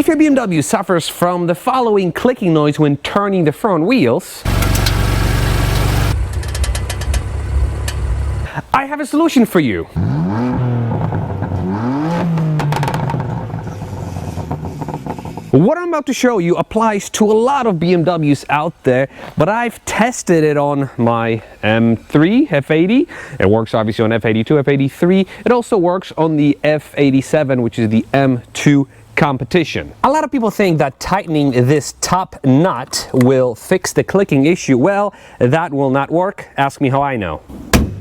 If your BMW suffers from the following clicking noise when turning the front wheels, I have a solution for you. What I'm about to show you applies to a lot of BMWs out there, but I've tested it on my M3 F80. It works obviously on F82, F83. It also works on the F87, which is the M2 competition. A lot of people think that tightening this top nut will fix the clicking issue. Well, that will not work. Ask me how I know.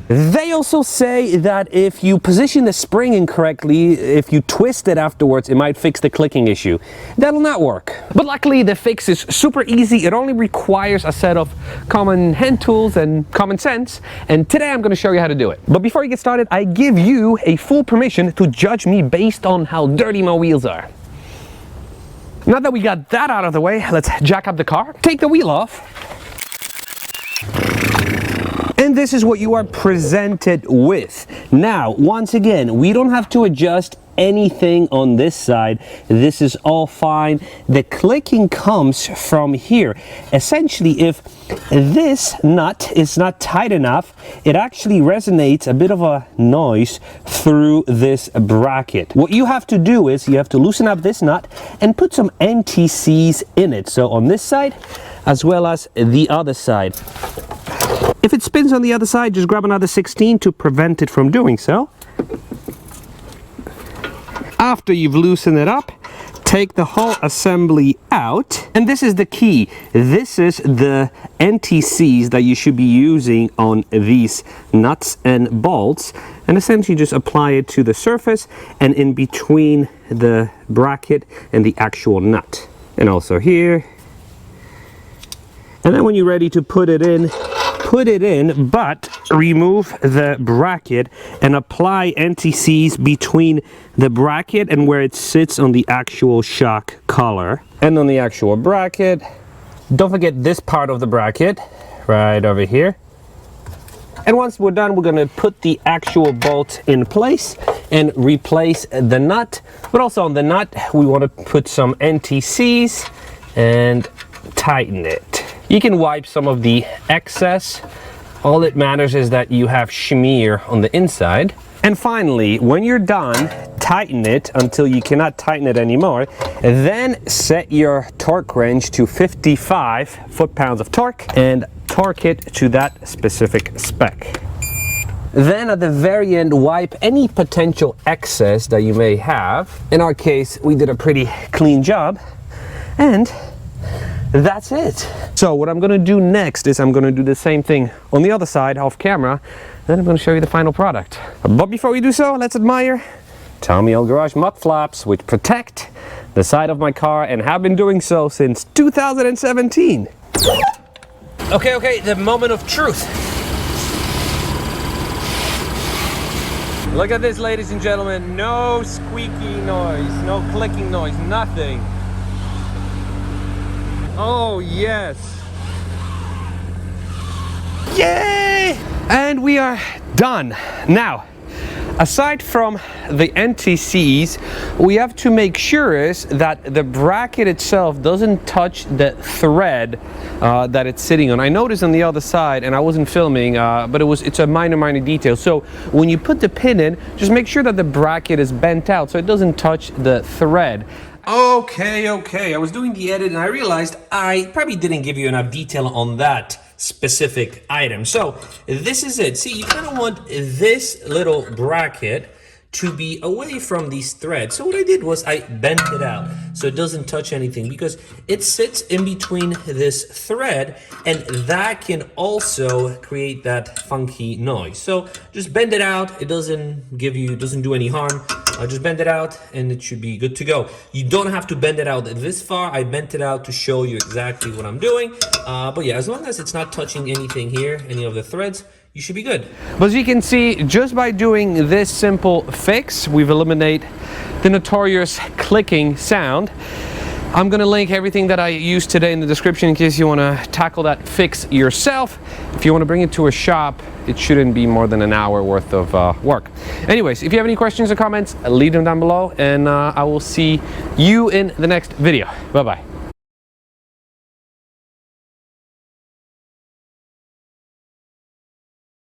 They also say that if you position the spring incorrectly, if you twist it afterwards, it might fix the clicking issue. That'll not work. But luckily the fix is super easy. It only requires a set of common hand tools and common sense. And today I'm going to show you how to do it. But before you get started, I give you a full permission to judge me based on how dirty my wheels are. Now that we got that out of the way, let's jack up the car, take the wheel off. And this is what you are presented with. Now, once again, we don't have to adjust anything on this side. This is all fine. The clicking comes from here. Essentially, if this nut is not tight enough, it actually resonates a bit of a noise through this bracket. What you have to do is you have to loosen up this nut and put some NTCs in it. So on this side, as well as the other side. If it spins on the other side, just grab another 16 to prevent it from doing so. After you've loosened it up, take the whole assembly out. And this is the key. This is the NTCs that you should be using on these nuts and bolts. And essentially just apply it to the surface and in between the bracket and the actual nut. And also here. And then when you're ready to put it in, but remove the bracket and apply NTCs between the bracket and where it sits on the actual shock collar. And on the actual bracket, don't forget this part of the bracket right over here. And once we're done, we're going to put the actual bolt in place and replace the nut. But also on the nut, we want to put some NTCs and tighten it. You can wipe some of the excess. All that matters is that you have smear on the inside. And finally, when you're done, tighten it until you cannot tighten it anymore. Then set your torque wrench to 55 foot-pounds of torque and torque it to that specific spec. Then at the very end, wipe any potential excess that you may have. In our case, we did a pretty clean job. And that's it. So what I'm going to do next is I'm going to do the same thing on the other side off camera. Then I'm going to show you the final product. But before we do so, let's admire Tommy Old Garage mud flaps, which protect the side of my car and have been doing so since 2017. Okay, the moment of truth. Look at this, ladies and gentlemen. No squeaky noise, no clicking noise, nothing. Oh yes! Yay! And we are done. Now, aside from the NTCs, we have to make sure is that the bracket itself doesn't touch the thread that it's sitting on. I noticed on the other side, and I wasn't filming, but it's a minor detail. So when you put the pin in, just make sure that the bracket is bent out so it doesn't touch the thread. Okay, I was doing the edit and I realized I probably didn't give you enough detail on that specific item. So this is it. See, you kind of want this little bracket to be away from these threads. So what I did was I bent it out so it doesn't touch anything because it sits in between this thread and that can also create that funky noise. So just bend it out. It doesn't do any harm. Just bend it out and it should be good to go. You don't have to bend it out this far. I bent it out to show you exactly what I'm doing. But yeah, as long as it's not touching anything here, any of the threads, you should be good. But as you can see, just by doing this simple fix, we've eliminated the notorious clicking sound. I'm gonna link everything that I used today in the description in case you want to tackle that fix yourself. If you want to bring it to a shop, it shouldn't be more than an hour worth of work. Anyways, if you have any questions or comments, leave them down below, and I will see you in the next video. Bye bye.